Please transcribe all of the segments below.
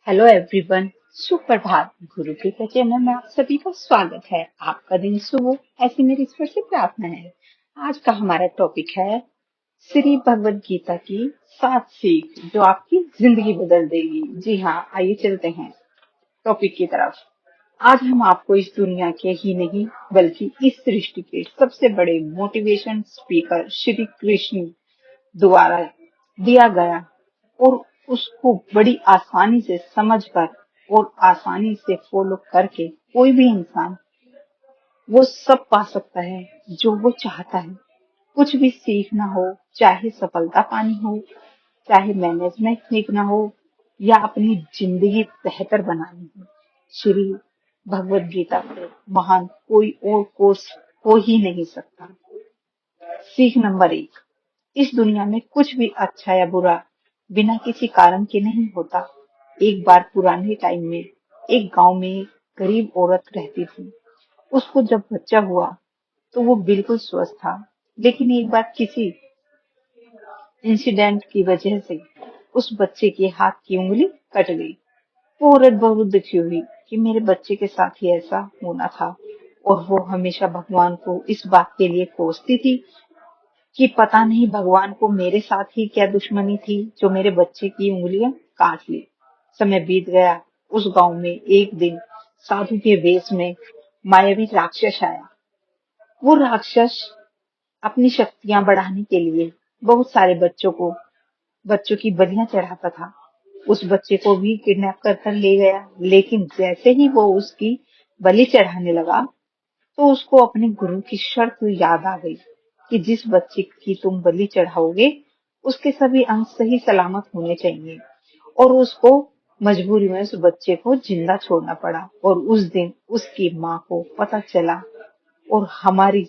Hello everyone. सुप्रभात। गुरु के channel में आप सभी का स्वागत है। आपका दिन शुभ हो, ऐसी मेरी ईश्वर से प्रार्थना है। आज का हमारा टॉपिक है श्री भगवद गीता की 7 सीख जो आपकी जिंदगी बदल देगी। जी हाँ, आइए चलते हैं टॉपिक की तरफ। आज हम आपको इस दुनिया के ही नहीं बल्कि इस सृष्टि के सबसे बड़े मोटिवेशन स्पीकर श्री कृष्ण द्वारा दिया गया और उसको बड़ी आसानी से समझकर और आसानी से फॉलो करके कोई भी इंसान वो सब पा सकता है जो वो चाहता है। कुछ भी सीखना हो, चाहे सफलता पानी हो, चाहे मैनेजमेंट सीखना हो या अपनी जिंदगी बेहतर बनानी हो, श्री भगवद गीता से महान कोई और कोर्स हो ही नहीं सकता। सीख नंबर 1। इस दुनिया में कुछ भी अच्छा या बुरा बिना किसी कारण के नहीं होता। एक बार पुराने टाइम में एक गांव में एक गरीब औरत रहती थी। उसको जब बच्चा हुआ तो वो बिल्कुल स्वस्थ था, लेकिन एक बार किसी इंसिडेंट की वजह से उस बच्चे के हाथ की उंगली कट गई। वो औरत बहुत दुखी हुई कि मेरे बच्चे के साथ ही ऐसा होना था, और वो हमेशा भगवान को इस बात के लिए कोसती थी कि पता नहीं भगवान को मेरे साथ ही क्या दुश्मनी थी जो मेरे बच्चे की उंगलियां काट ली। समय बीत गया। उस गांव में एक दिन साधु के वेश में मायावी राक्षस आया। वो राक्षस अपनी शक्तियां बढ़ाने के लिए बहुत सारे बच्चों की बलियां चढ़ाता था। उस बच्चे को भी किडनैप कर ले गया, लेकिन जैसे ही वो उसकी बलि चढ़ाने लगा तो उसको अपने गुरु की शर्त याद आ गई कि जिस बच्चे की तुम बलि चढ़ाओगे उसके सभी अंग सही सलामत होने चाहिए। और उसको मजबूरी में उस बच्चे को जिंदा छोड़ना पड़ा। और उस दिन उसकी माँ को पता चला। और हमारी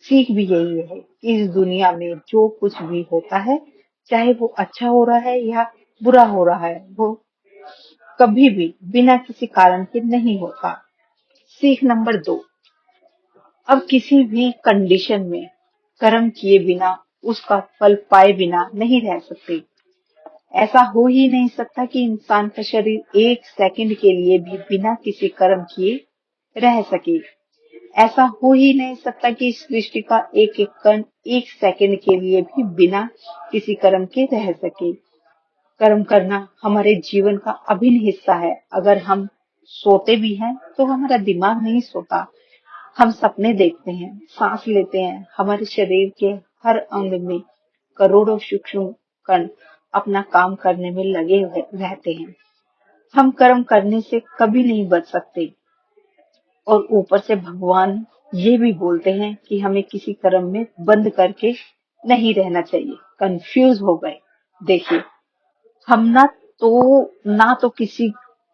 सीख भी यही है कि इस दुनिया में जो कुछ भी होता है, चाहे वो अच्छा हो रहा है या बुरा हो रहा है, वो कभी भी बिना किसी कारण के नहीं होता। सीख नंबर 2। अब किसी भी कंडीशन में कर्म किए बिना, उसका फल पाए बिना नहीं रह सकते। ऐसा हो ही नहीं सकता कि इंसान का शरीर एक सेकंड के लिए भी बिना किसी कर्म किए रह सके। ऐसा हो ही नहीं सकता कि इस सृष्टि का एक एक कण एक सेकंड के लिए भी बिना किसी कर्म के रह सके। कर्म करना हमारे जीवन का अभिन्न हिस्सा है। अगर हम सोते भी हैं तो हमारा दिमाग नहीं सोता। हम सपने देखते हैं, सांस लेते हैं। हमारे शरीर के हर अंग में करोड़ों सूक्ष्म कण अपना काम करने में लगे रहते हैं। हम कर्म करने से कभी नहीं बच सकते। और ऊपर से भगवान ये भी बोलते हैं कि हमें किसी कर्म में बंद करके नहीं रहना चाहिए। कंफ्यूज हो गए। देखिए, हम ना तो किसी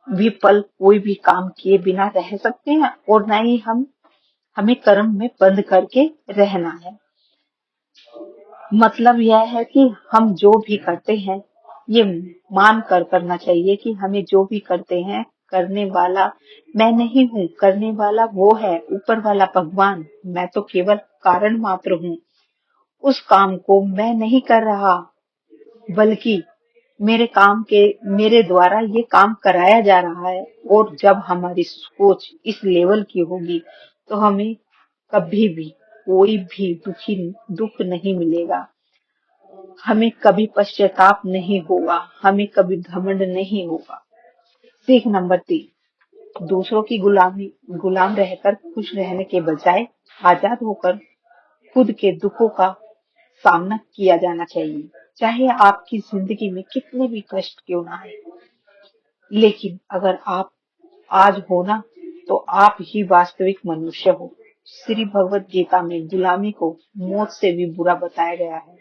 भी पल कोई भी काम किए बिना रह सकते हैं, और ना ही हमें कर्म में बंद करके रहना है। मतलब यह है कि हम जो भी करते हैं ये मान कर करना चाहिए कि हमें जो भी करते हैं, करने वाला मैं नहीं हूँ, करने वाला वो है ऊपर वाला भगवान। मैं तो केवल कारण मात्र हूँ। उस काम को मैं नहीं कर रहा, बल्कि मेरे द्वारा ये काम कराया जा रहा है। और जब हमारी सोच इस लेवल की होगी तो हमें कभी भी कोई भी दुख नहीं मिलेगा। हमें कभी पश्चाताप नहीं होगा, हमें कभी घमंड नहीं होगा। सीख नंबर 3। दूसरों की गुलाम रहकर खुश रहने के बजाय आजाद होकर खुद के दुखों का सामना किया जाना चाहिए। चाहे आपकी जिंदगी में कितने भी कष्ट क्यों ना आए, लेकिन अगर आप आज हो ना, तो आप ही वास्तविक मनुष्य हो। श्री भगवद गीता में गुलामी को मौत से भी बुरा बताया गया है।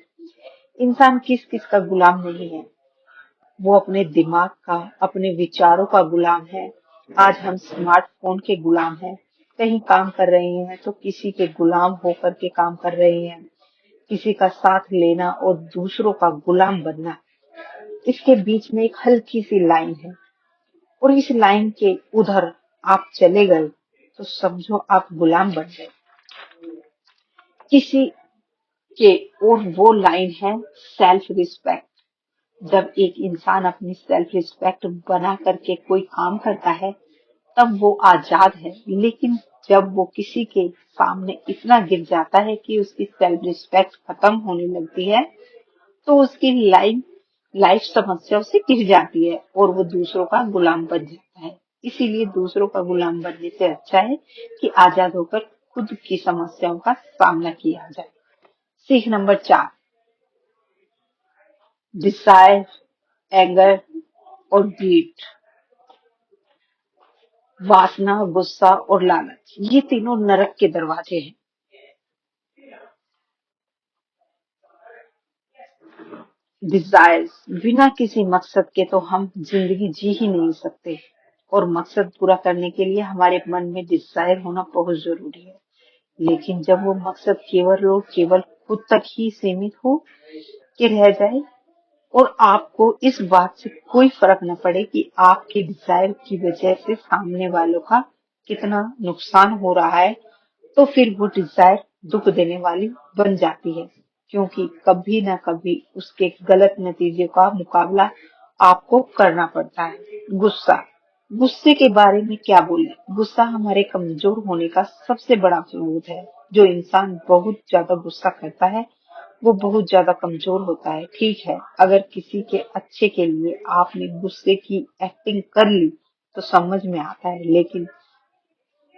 इंसान किस किस का गुलाम नहीं है। वो अपने दिमाग का, अपने विचारों का गुलाम है। आज हम स्मार्टफोन के गुलाम हैं। कहीं काम कर रहे हैं तो किसी के गुलाम होकर के काम कर रहे हैं। किसी का साथ लेना और दूसरों का गुलाम बनना, इसके बीच में एक हल्की सी लाइन है। और इस लाइन के उधर आप चले गए तो समझो आप गुलाम बन गए किसी के। और वो लाइन है सेल्फ रिस्पेक्ट। जब एक इंसान अपनी सेल्फ रिस्पेक्ट बना करके कोई काम करता है तब वो आजाद है, लेकिन जब वो किसी के सामने इतना गिर जाता है कि उसकी सेल्फ रिस्पेक्ट खत्म होने लगती है तो उसकी लाइफ लाइफ समस्याओं से घिर जाती है और वो दूसरों का गुलाम बन जाता है। इसीलिए दूसरों का गुलाम बनने से अच्छा है कि आजाद होकर खुद की समस्याओं का सामना किया जाए। सीख नंबर 4, डिजायर, एंगर और ग्रीड। वासना, गुस्सा और लालच, ये तीनों नरक के दरवाजे हैं। डिजायर्स, बिना किसी मकसद के तो हम जिंदगी जी ही नहीं सकते और मकसद पूरा करने के लिए हमारे मन में डिजायर होना बहुत जरूरी है। लेकिन जब वो मकसद केवल और केवल खुद तक ही सीमित हो के रह जाए और आपको इस बात से कोई फर्क न पड़े कि आपके डिजायर की वजह से सामने वालों का कितना नुकसान हो रहा है, तो फिर वो डिजायर दुख देने वाली बन जाती है, क्योंकि कभी ना कभी उसके गलत नतीजे का मुकाबला आपको करना पड़ता है। गुस्सा, गुस्से के बारे में क्या बोले। गुस्सा हमारे कमजोर होने का सबसे बड़ा सबूत है। जो इंसान बहुत ज्यादा गुस्सा करता है वो बहुत ज्यादा कमजोर होता है। ठीक है, अगर किसी के अच्छे के लिए आपने गुस्से की एक्टिंग कर ली तो समझ में आता है, लेकिन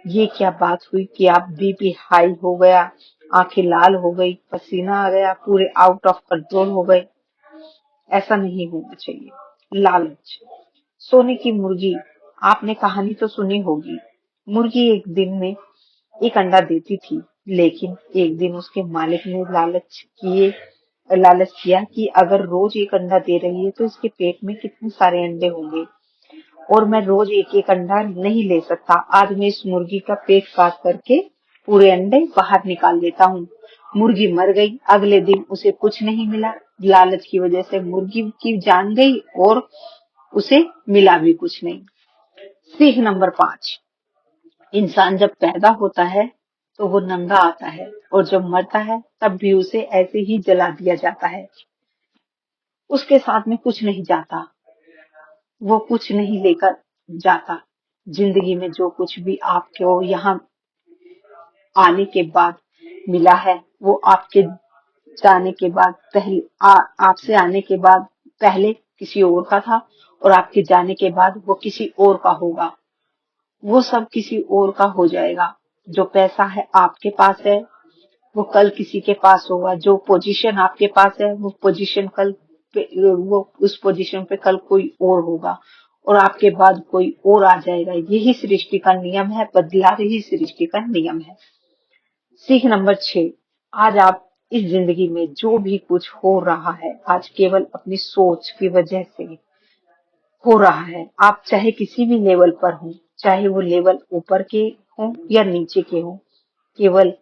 ये क्या बात हुई कि आप बीपी हाई हो गया, आंखें लाल हो गई, पसीना आ गया, पूरे आउट ऑफ कंट्रोल हो गए। ऐसा नहीं होना चाहिए। लालच, सोने की मुर्गी, आपने कहानी तो सुनी होगी। मुर्गी एक दिन में एक अंडा देती थी, लेकिन एक दिन उसके मालिक ने लालच किया कि अगर रोज एक अंडा दे रही है तो इसके पेट में कितने सारे अंडे होंगे और मैं रोज एक एक अंडा नहीं ले सकता। आज मैं इस मुर्गी का पेट काट करके पूरे अंडे बाहर निकाल देता हूँ। मुर्गी मर गई। अगले दिन उसे कुछ नहीं मिला। लालच की वजह से मुर्गी की जान गई और उसे मिला भी कुछ नहीं। सीख नंबर 5, इंसान जब पैदा होता है तो वो नंगा आता है और जब मरता है तब भी उसे ऐसे ही जला दिया जाता है। उसके साथ में कुछ नहीं जाता, वो कुछ नहीं लेकर जाता। जिंदगी में जो कुछ भी आपको यहाँ आने के बाद मिला है वो आपके जाने के बाद आपसे आने के बाद पहले किसी और का था और आपके जाने के बाद वो किसी और का होगा। वो सब किसी और का हो जाएगा। जो पैसा है आपके पास है वो कल किसी के पास होगा। जो पोजीशन आपके पास है वो पोजीशन कल पे, वो उस पोजीशन पे कल कोई और होगा और आपके बाद कोई और आ जाएगा। यही सृष्टि का नियम है, बदलाव ही सृष्टि का नियम है। सीख नंबर 6, आज आप इस जिंदगी में जो भी कुछ हो रहा है आज केवल अपनी सोच की वजह से हो रहा है। आप चाहे किसी भी लेवल पर हो, चाहे वो लेवल ऊपर के हो या नीचे के हो, केवल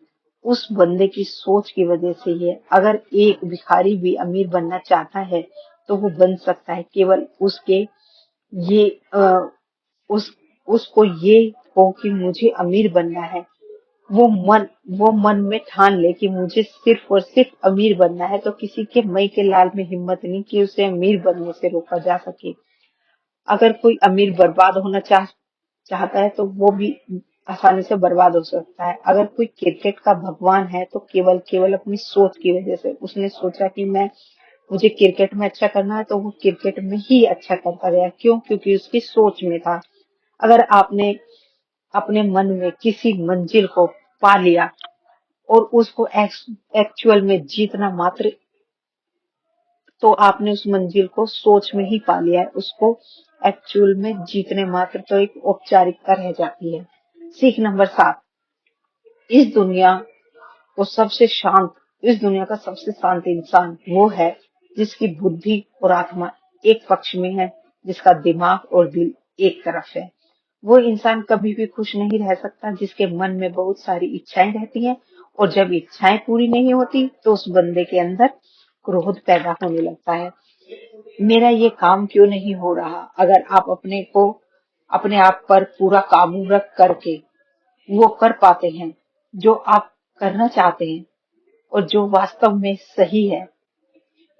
उस बंदे की सोच की वजह से ही है। अगर एक भिखारी भी अमीर बनना चाहता है तो वो बन सकता है, केवल उसके ये उस उसको ये हो कि मुझे अमीर बनना है। वो मन वो मन में ठान ले कि मुझे सिर्फ और सिर्फ अमीर बनना है, तो किसी के मई के लाल में हिम्मत नहीं कि उसे अमीर बनने से रोका जा सके। अगर कोई अमीर बर्बाद होना चाहता है तो वो भी आसानी से बर्बाद हो सकता है। अगर कोई क्रिकेट का भगवान है तो केवल केवल अपनी सोच की वजह से उसने सोचा कि मैं मुझे क्रिकेट में अच्छा करना है तो वो क्रिकेट में ही अच्छा करता गया। क्यों? क्योंकि उसकी सोच में था। अगर आपने अपने मन में किसी मंजिल को पा लिया और उसको एक्चुअल में जीतना मात्र, तो आपने उस मंजिल को सोच में ही पा लिया है। उसको एक्चुअल में जीतने मात्र तो एक औपचारिकता रह जाती है। सीख नंबर 7, इस दुनिया को सबसे शांत इस दुनिया का सबसे शांत इंसान वो है जिसकी बुद्धि और आत्मा एक पक्ष में है, जिसका दिमाग और दिल एक तरफ है। वो इंसान कभी भी खुश नहीं रह सकता जिसके मन में बहुत सारी इच्छाएं रहती हैं और जब इच्छाएं पूरी नहीं होती तो उस बंदे के अंदर क्रोध पैदा होने लगता है। मेरा ये काम क्यों नहीं हो रहा? अगर आप अपने आप पर पूरा काबू रख करके वो कर पाते हैं जो आप करना चाहते हैं और जो वास्तव में सही है,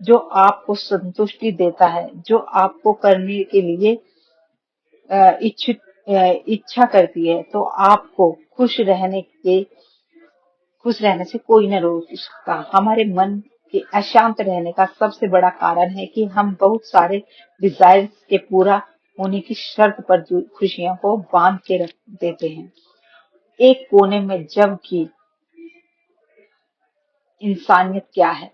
जो आपको संतुष्टि देता है, जो आपको करने के लिए इच्छा करती है, तो आपको खुश रहने से कोई न रोक सकता। हमारे मन के अशांत रहने का सबसे बड़ा कारण है कि हम बहुत सारे डिजायर्स के पूरा होने की शर्त पर जो खुशियों को बांध के रख देते हैं एक कोने में, जबकि इंसानियत क्या है,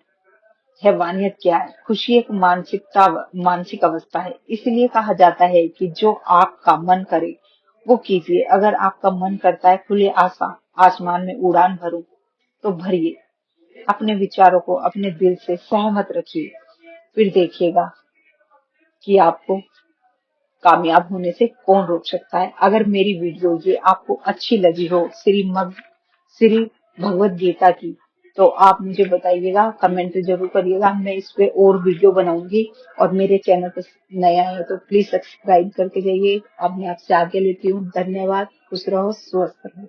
हैवानियत क्या है। खुशी एक मानसिक अवस्था है। इसलिए कहा जाता है कि जो आपका मन करे वो कीजिए। अगर आपका मन करता है खुले आसमान में उड़ान भरूं, तो भरिए। अपने विचारों को अपने दिल से सहमत रखिए, फिर देखिएगा कि आपको कामयाब होने से कौन रोक सकता है। अगर मेरी वीडियो ये आपको अच्छी लगी हो, श्री भगवत गीता की, तो आप मुझे बताइएगा, कमेंट जरूर करिएगा। मैं इस पे और वीडियो बनाऊंगी। और मेरे चैनल पर नया है तो प्लीज सब्सक्राइब करके जाइए। अब मैं आपसे आगे लेती हूँ। धन्यवाद। खुश रहो, स्वस्थ रहो।